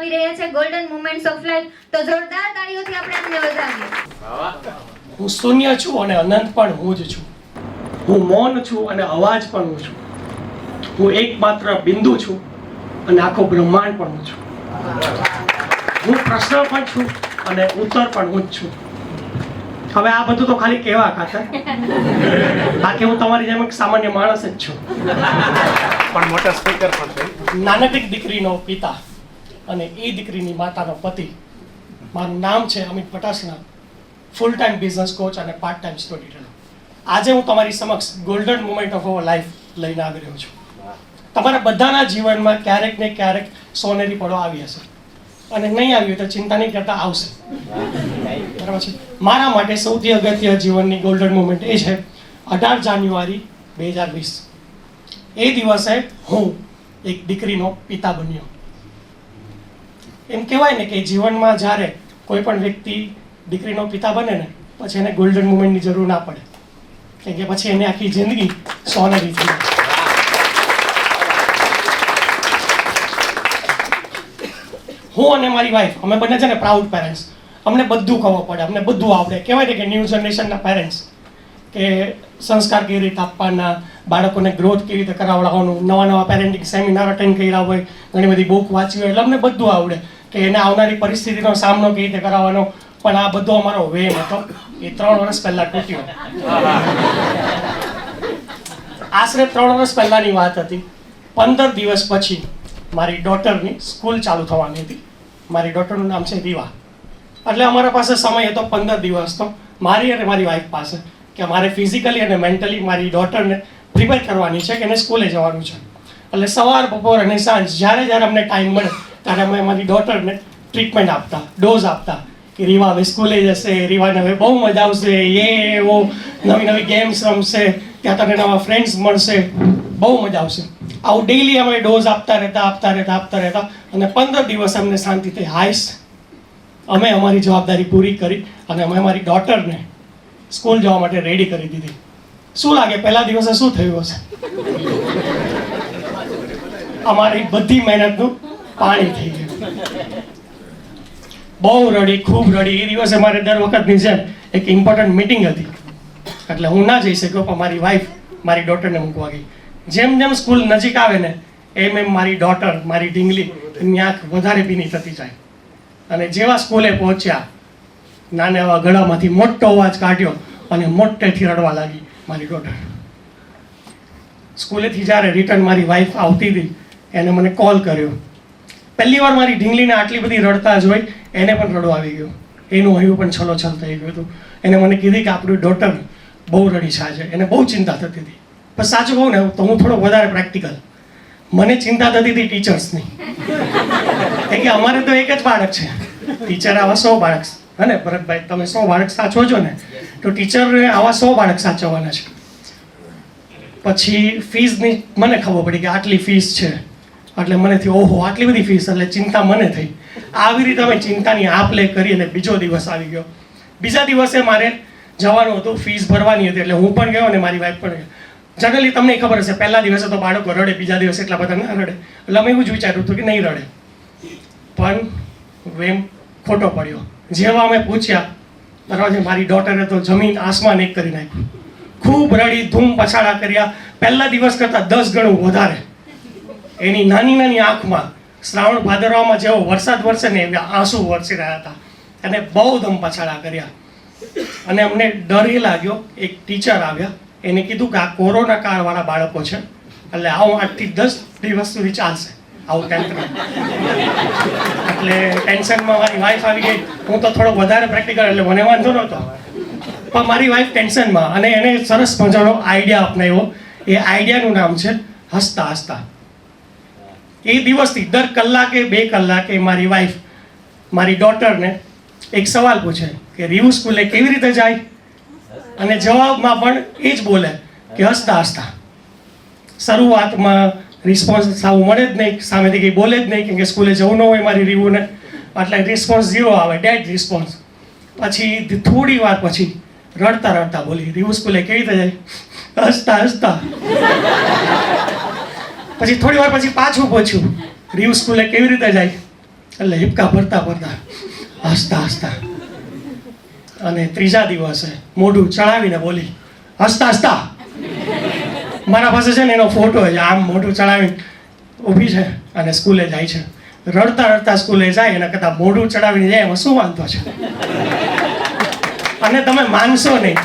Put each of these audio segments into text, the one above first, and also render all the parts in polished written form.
આવી રહ્યા છે ગોલ્ડન મોમેન્ટ્સ ઓફ લાઈફ. તો જોરદાર તાળીઓથી આપણે એમને વધાવીએ. હું શૂન્ય છું અને અનંત પણ હું જ છું. હું મૌન છું અને અવાજ પણ હું છું. હું એકમાત્ર બિંદુ છું અને આખો બ્રહ્માંડ પણ હું છું. હું પ્રશ્ન પણ છું અને ઉત્તર પણ હું જ છું. હવે આ બધું તો ખાલી કહેવા ખાતર, બાકી હું તમારી જેમ એક સામાન્ય માણસ જ છું. પણ મોટા સ્પીકર પણ છે. નાનકડી દીકરીનો પિતા અને એ દીકરીની માતાનો પતિ. મારું નામ છે Amit Patasana, full time business coach અને પાર્ટ ટાઈમ સ્ટોરી ટેલર. આજે હું તમારી સમક્ષ golden moment of our life લઈને આવી રહ્યો છું. તમારા બધાના જીવનમાં ક્યારેક ને ક્યારેક સોનેરી પળો આવી હશે, અને નહીં આવી તો ચિંતા નહીં કરતા, આવશે. બરાબર છે. મારા માટે સૌથી અગત્ય જીવનની ગોલ્ડન મોમેન્ટ એ છે 18 જાન્યુઆરી 2020. એ દિવસે હું એક દીકરીનો પિતા બન્યો. એમ કહેવાય ને કે જીવનમાં જ્યારે કોઈ પણ વ્યક્તિ દીકરીનો પિતા બને ને પછી એને ગોલ્ડન મોમેન્ટની જરૂર ના પડે, કેમ કે પછી એને આખી જિંદગી સોનેરી થઈ જાય. હું અને મારી વાઈફ, અમે બંને છે ને પ્રાઉડ પેરેન્ટ્સ. અમને બધું ખબર પડે, અમને બધું આવડે. કહેવાય ને કે ન્યૂ જનરેશનના પેરેન્ટ્સ, કે સંસ્કાર કેવી રીતે આપવાના, બાળકોને ગ્રોથ કેવી રીતે કરાવડાવવાનું, નવા નવા પેરેન્ટિંગ સેમિનાર અટેન્ડ કર્યા હોય, ઘણી બધી બુક વાંચી હોય, એટલે અમને બધું આવડે કે એને આવનારી પરિસ્થિતિનો સામનો કેવી રીતે કરાવવાનો. પણ આ બધો અમારો વેમ હતો એ 3 વર્ષ પહેલા તૂટ્યો. આશરે 3 વર્ષ પહેલાની વાત હતી. 15 દિવસ પછી મારી ડોટરની સ્કૂલ ચાલુ થવાની હતી. મારી ડોટરનું નામ છે રીવા. એટલે અમારા પાસે સમય હતો 15 દિવસનો, મારી અને મારી વાઈફ પાસે, કે મારે ફિઝિકલી અને મેન્ટલી મારી ડોટરને પ્રિપેર કરવાની છે કે એને સ્કૂલે જવાનું છે. એટલે સવાર, બપોર અને સાંજ જ્યારે જ્યારે અમને ટાઈમ મળે ત્યારે અમે મારી ડોટરને ટ્રીટમેન્ટ આપતા, ડોઝ આપતા કે રીવા હવે સ્કૂલે જશે, રીવાને હવે બહુ મજા આવશે, એવો નવી નવી ગેમ્સ રમશે, ત્યાં તને નવા ફ્રેન્ડ્સ મળશે, બહુ મજા આવશે. આવું ડેઈલી અમે ડોઝ આપતા રહેતા અને 15 દિવસ અમને શાંતિથી હાઈસ અમે અમારી જવાબદારી પૂરી કરી અને અમે અમારી ડોટરને સ્કૂલ જવા માટે રેડી કરી દીધી. શું લાગે પહેલા દિવસે શું થયું હશે? અમારી બધી મહેનતનું પાણી થઈ ગયું. બહુ રડી, ખૂબ રડી. એ દિવસે મારે દર વખતની જેમ એક ઇમ્પોર્ટન્ટ મિટિંગ હતી, એટલે હું ના જઈ શક્યો, પણ મારી વાઈફ મારી ડોટરને મૂકવા ગઈ. જેમ જેમ સ્કૂલ નજીક આવે ને એમ મારી ડોટર, મારી ઢીંગલી, એમની આંખ વધારે ભીની થતી જાય. અને જેવા સ્કૂલે પહોંચ્યા, નાના એવા ગળામાંથી મોટો અવાજ કાઢ્યો અને મોટેથી રડવા લાગી મારી ડોટર. સ્કૂલેથી જ્યારે રિટર્ન મારી વાઈફ આવતી હતી, એને મને કોલ કર્યો. પહેલી વાર મારી ઢીંગલીને આટલી બધી રડતા જોઈ એને પણ રડવા આવી ગયો. એનું હૈયું પણ છલોછલ થઈ ગયું હતું. એને મને કીધી કે આપણી ડોટર બહુ રડી છે આજે, એને બહુ ચિંતા થતી હતી. પણ સાચું કહું ને તો હું થોડો વધારે પ્રેક્ટિકલ. મને ચિંતા થતી હતી ટીચર્સની, કે અમારે તો એક જ બાળક છે, ટીચર આવા 100 બાળક. હા ને ભરતભાઈ, તમે 100 બાળક સાચવો છો ને, તો ટીચર આવા 100 બાળક સાચવવાના છે. પછી ફીસની મને ખબર પડી કે આટલી ફીસ છે, એટલે મને થયું ઓહો આટલી બધી ફીસ, એટલે ચિંતા મને થઈ. આવી રીતે અમે ચિંતાની આપ લે કરી અને બીજો દિવસ આવી ગયો. બીજા દિવસે મારે જવાનું હતું, ફીસ ભરવાની હતી, એટલે હું પણ ગયો અને મારી વાઈફ પણ ગઈ. જનરલી તમને ખબર હશે, પહેલા દિવસે તો બાળકો રડે, બીજા દિવસે એટલા બધા ના રડે. એટલે અમે એવું જ વિચાર્યું હતું કે નહીં રડે, પણ વેમ ખોટો પડ્યો. જેવા અમે પૂછ્યા બરાબર છે, મારી ડોટરે તો જમીન આસમાન એક કરી નાખ્યું. ખૂબ રડી, ધૂમ પછાડા કર્યા. પહેલા દિવસ કરતાં 10 ગણું વધારે. એની નાની નાની આંખમાં શ્રાવણ ભાદરવામાં જેવો વરસાદ વરસે ને એવા આંસુ વરસી રહ્યા હતા, અને બહુ ધમ પછાડા કર્યા. અને અમને ડર એ લાગ્યો, એક ટીચર આવ્યા, એને કીધું કે આ કોરોના કાળવાળા બાળકો છે, એટલે આવું 8 થી 10 દિવસ સુધી ચાલશે આવું ટેન્શન. એટલે ટેન્શનમાં મારી વાઈફ આવી ગઈ. હું તો થોડો વધારે પ્રેક્ટિકલ, એટલે મને વાંધો નહોતો, પણ મારી વાઈફ ટેન્શનમાં, અને એને સરસ મજાનો આઈડિયા અપનાવ્યો. એ આઈડિયાનું નામ છે હસતા હસતા. એ દિવસથી દર કલાકે 2 કલાકે મારી વાઈફ મારી ડોટરને એક સવાલ પૂછે કે રીવુ સ્કૂલે કેવી રીતે જાય, અને જવાબમાં પણ એ જ બોલે કે હસતા હસતા. શરૂઆતમાં રિસ્પોન્સ સાવ મળે જ નહીં, સામેથી કંઈ બોલે જ નહીં, કેમ કે સ્કૂલે જવું ન હોય મારી રીવુને, એટલે રિસ્પોન્સ 0 આવે, ડેડ રિસ્પોન્સ. પછી થોડી વાર પછી રડતા રડતા બોલી, રીવુ સ્કૂલે કેવી રીતે જાય, હસતા હસતા. પછી થોડી વાર પછી પાછું પૂછ્યું, રીવુ સ્કૂલે કેવી રીતે જાય, એટલે હિપકા ભરતા ભરતા હસતા હસતા અને ત્રીજા દિવસે મોઢું ચડાવીને બોલી હસતા હસતા. મારા પાસે છે ને એનો ફોટો છે, આમ મોઢું ચડાવીને ઊભી છે અને સ્કૂલે જાય છે. રડતા રડતા સ્કૂલે જાય એના કરતાં મોઢું ચડાવીને જાય એમાં શું વાંધો છે? અને તમે માનશો નહીં,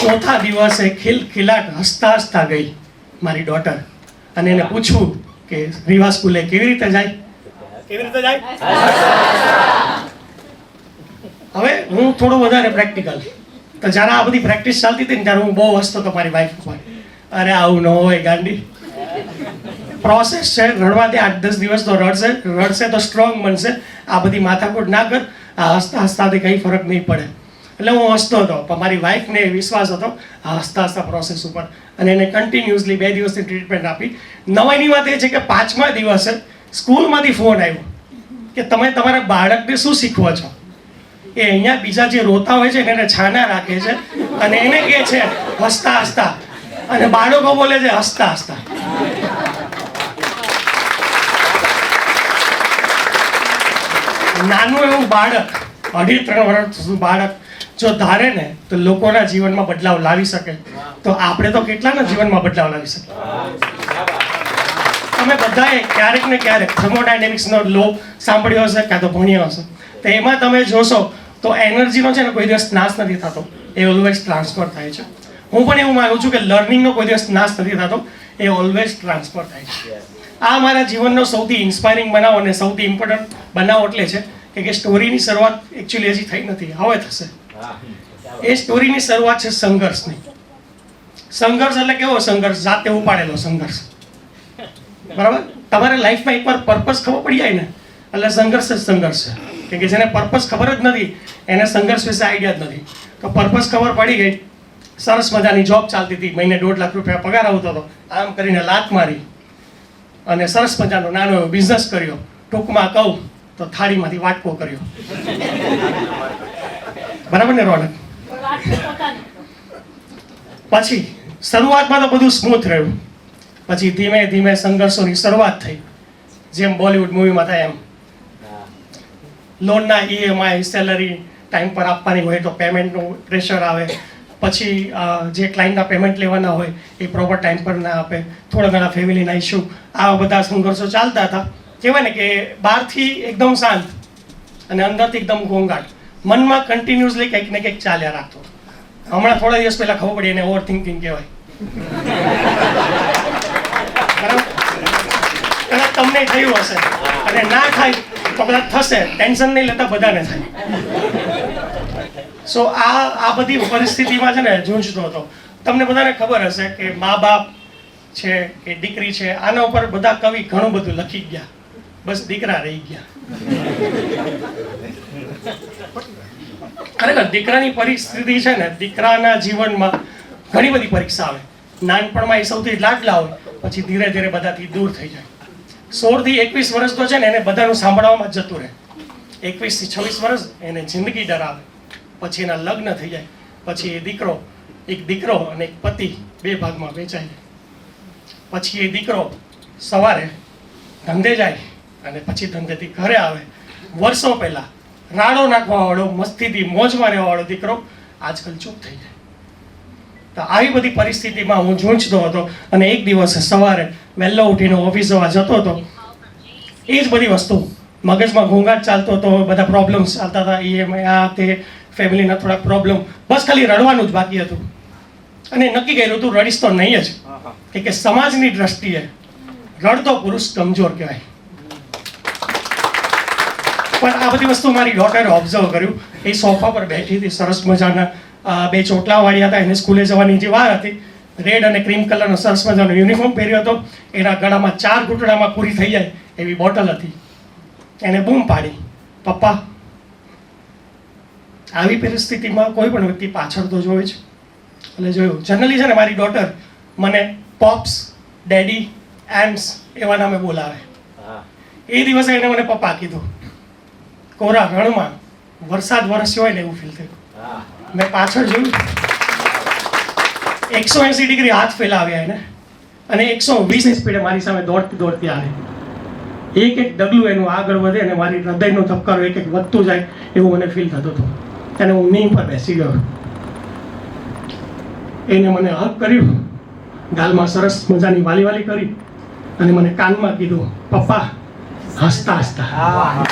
ચોથા દિવસે ખિલખિલાટ હસતા હસતા ગઈ મારી ડોટર. અને એને પૂછવું કે રીવા સ્કૂલે કેવી રીતે જાય? કેવી રીતે જાય? હવે હું થોડું વધારે પ્રેક્ટિકલ. તો જ્યારે આ બધી પ્રેક્ટિસ ચાલતી હતી ને ત્યારે હું બહુ હસતો હતો મારી વાઈફ ઉપર. અરે આવું ન હોય ગાંડી, પ્રોસેસ છે, રડવા દે 8-10 દિવસ તો રડશે તો સ્ટ્રોંગ બનશે. આ બધી માથાકૂટ ના કર, આ હસતા હસતાથી કંઈ ફરક નહીં પડે. એટલે હું હસતો હતો, પણ મારી વાઈફને વિશ્વાસ હતો આ હસતા હસતા પ્રોસેસ ઉપર, અને એને કન્ટિન્યુઅસલી 2 દિવસની ટ્રીટમેન્ટ આપી. નવાઈની વાત એ છે કે 5મા દિવસે સ્કૂલમાંથી ફોન આવ્યો કે તમે તમારા બાળકને શું શીખવો છો? એ અહીંયા બીજા જે રોતા હોય છે ને એને છાના રાખે છે અને એને કહે છે હસતા હસતા, અને બાળકો બોલે છે હસતા હસતા. નાનું એવું બાળક, 2.5-3 વર્ષનું બાળક જો ધારે ને તો લોકોના જીવનમાં બદલાવ લાવી શકે, તો આપણે તો કેટલાના જીવનમાં બદલાવ લાવી શકીએ. તમે બધાએ ક્યારેક ને ક્યારેક થર્મોડાયનેમિક્સનો લો સાંભળ્યો હશે કાં તો ભણ્યો હશે. તો એમાં તમે જોશો તો એનર્જીનો છે ને કોઈ દિવસ નાશ નથી થતો, એ ઓલવેઝ ટ્રાન્સફર થાય છે. હું પણ એવું માનું છું કે લર્નિંગનો કોઈ દિવસ નાશ નથી થતો, એ ઓલવેઝ ટ્રાન્સફર થાય છે. આ મારા જીવનનો સૌથી ઇન્સ્પાયરિંગ બનાવ અને સૌથી ઇમ્પોર્ટન્ટ બનાવ એટલે છે કે સ્ટોરીની શરૂઆત એકચ્યુઅલી હજી થઈ નથી, હવે થશે. એ સ્ટોરીની શરૂઆત છે સંઘર્ષની. સંઘર્ષ એટલે કેવો સંઘર્ષ? જાતે ઉપાડેલો સંઘર્ષ. બરાબર? તમારે લાઈફમાં એકવાર પર્પસ ખબર પડી જાય ને એટલે સંઘર્ષ જ સંઘર્ષ છે. કે જેને પર્પસ ખબર જ નથી એને સંઘર્ષ વિશે આઈડિયા જ નથી. તો પર્પસ ખબર પડી ગઈ, સરસ મજાની જોબ ચાલતી હતી, મહિને 1.5 લાખ રૂપિયા પગાર આવતો હતો, આમ કરીને લાત મારી અને સરસ મજાનો નાનો એવો બિઝનેસ કર્યો. ટૂંકમાં કહું તો થાળીમાંથી વાટકો કર્યો. બરાબર ને રોનક? પછી શરૂઆતમાં તો બધું સ્મૂથ રહ્યું, પછી ધીમે ધીમે સંઘર્ષોની શરૂઆત થઈ, જેમ બોલિવૂડ મૂવીમાં થાય એમ. લોનના EMI, સેલરી ટાઈમ પર આપવાની હોય તો પેમેન્ટનું પ્રેશર આવે, પછી જે ક્લાયન્ટના પેમેન્ટ લેવાના હોય એ પ્રોપર ટાઈમ પર ના આપે, થોડા ઘણા ફેમિલીના ઇસ્યુ, આવા બધા સંઘર્ષો ચાલતા હતા. કહેવાય ને કે બહારથી એકદમ શાંત અને અંદરથી એકદમ ઘોંઘાટ, મનમાં કન્ટિન્યુઅસલી કંઈક ને કંઈક ચાલ્યા રાખતો. હમણાં થોડા દિવસ પહેલા ખબર પડી એને ઓવર થિંકિંગ કહેવાય. બરાબર? કદાચ તમને થયું હશે અને ના થાય તો કદાચ થશે, ટેન્શન નહીં લેતા, બધાને થાય. સો આ બધી પરિસ્થિતિમાં છે ને ઝૂંઝતો હતો. તમને બધાને ખબર હશે કે મા બાપ છે કે દીકરી છે, આના ઉપર બધા કવિ ઘણું બધું લખી ગયા, બસ દીકરા રહી ગયા. ખરેખર દીકરાની પરિસ્થિતિ છે ને, દીકરાના જીવનમાં ઘણી બધી પરીક્ષા આવે. નાનપણમાં એ સૌથી લાડલા હોય, પછી ધીરે ધીરે બધાથી દૂર થઈ જાય. 16 થી 21 વર્ષ તો છે ને એને બધાનું સાંભળવામાં જ જતું રહે. 21 થી 26 વર્ષ એને જિંદગી ડરાવે, પછી એના લગ્ન થઈ જાય, પછી એક દીકરો અને એક પતિ 2 ભાગમાં વેચાય જાય. પછી એ દીકરો સવારે ધંધે જાય અને પછી ધંધેથી ઘરે આવે. વર્ષો પહેલા રાડો નાખવાવાળો, મસ્તીથી મોજમાં રહેવાવાળો દીકરો આજકાલ ચૂપ થઈ જાય. તો આવી બધી પરિસ્થિતિમાં હું ઝૂંઝતો હતો અને એક દિવસે સવારે વહેલો ઉઠીને ઓફિસ જવા જતો હતો. એ જ બધી વસ્તુ મગજમાં ઘોંઘાટ ચાલતો હતો, બધા પ્રોબ્લેમ્સ ચાલતા હતા, EMI આ તે, ફેમિલીના થોડાક પ્રોબ્લેમ, બસ ખાલી રડવાનું જ બાકી હતું. અને નક્કી કર્યું હતું રડીશ તો નહીં જ, કે સમાજની દ્રષ્ટિએ રડતો પુરુષ કમજોર કહેવાય. પણ આ બધી વસ્તુ મારી ડોટરે ઓબ્ઝર્વ કર્યું. એ સોફા પર બેઠી હતી, સરસ મજાના 2 ચોટલાવાળી હતા, એને સ્કૂલે જવાની જે વાર હતી, રેડ અને ક્રીમ કલરનો સરસ મજાનો યુનિફોર્મ પહેર્યો હતો, એના ગળામાં 4 ઘૂંટડામાં પૂરી થઈ જાય એવી બોટલ હતી. એને બૂમ પાડી, પપ્પા. આવી પરિસ્થિતિમાં કોઈ પણ વ્યક્તિ પાછળ તો જોવે છે. એટલે જોયું, જનરલી છે ને મારી ડોટર મને પોપ્સ, ડેડી, એમ્સ એવા નામે બોલાવે. એ દિવસે એને મને પપ્પા કીધું. કોરા રણમાં વરસાદ વરસ્યો હોય ને એવું ફીલ થયું. મેં પાછળ જોયું, 180 ડિગ્રી હાથ ફેલાવ્યા એને, અને 120ની સ્પીડે મારી સામે દોડતી આવી. એક એક ડગલું એનું આગળ વધે અને મારી હૃદયનો ધબકારો એક એક વધતું જાય એવું મને ફીલ થતું હતું. અને હું નીમ પર બેસી ગયો. એને મને હક કર્યું, ગાલમાં સરસ મજાની વાલી વાલી કરી અને મને કાનમાં કીધું, પપ્પા, હસતા હસતા.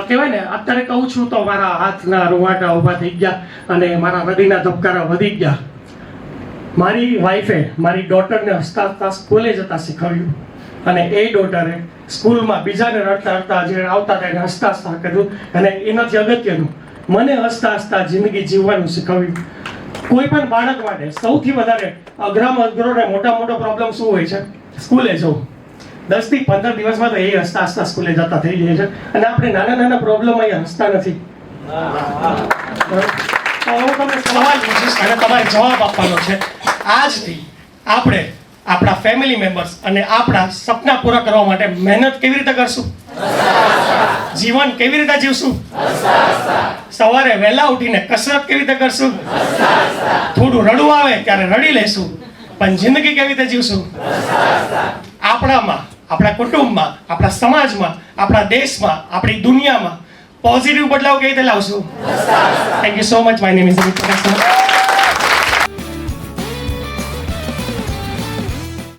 કહેવાય ને, અત્યારે કહું છું તો મારા હાથના રૂવાટા ઊભા થઈ ગયા અને મારા હૃદયના ધબકારા વધી ગયા. મારી વાઈફે મારી ડોટરને હસતા હસતા સ્કૂલે જતા શીખવ્યું અને એ ડોટરે સ્કૂલમાં બીજાને રડતા રડતા જે આવતા હતા એને હસતા હસતા કર્યું. અને એનાથી અગત્યનું, મને હસતા હસતા જિંદગી જીવવાનું શીખવ્યું. કોઈ પણ બાળક માટે સૌથી વધારે અઘરામાં અઘરો ને મોટો પ્રોબ્લેમ શું હોય છે? સ્કૂલે જવું. 10 થી 15 દિવસમાં તો એ હસતા હસતા સ્કૂલે જતા થઈ જાય છે અને આપણે નાના નાના પ્રોબ્લેમ અહીંયા હસતા નથી. તો હું તમને સવાલ પૂછીશ અને તમારે જવાબ આપવાનો છે. આજથી આપણે આપણા ફેમિલી મેમ્બર્સ અને આપણા સપના પૂરા કરવા માટે મહેનત કેવી રીતે કરશું? જીવન કેવી રીતે જીવશું? સવારે વહેલા ઉઠીને કસરત કેવી રીતે કરશું? થોડું રડવું આવે ત્યારે રડી લેશું, પણ જિંદગી કેવી રીતે જીવશું? આપણામાં, આપણા કુટુંબમાં, આપણા સમાજમાં, આપણા દેશમાં, આપણી દુનિયામાં પોઝિટિવ બદલાવ કેવી રીતે લાવશું? Thank you so much. My name is Amit Patel.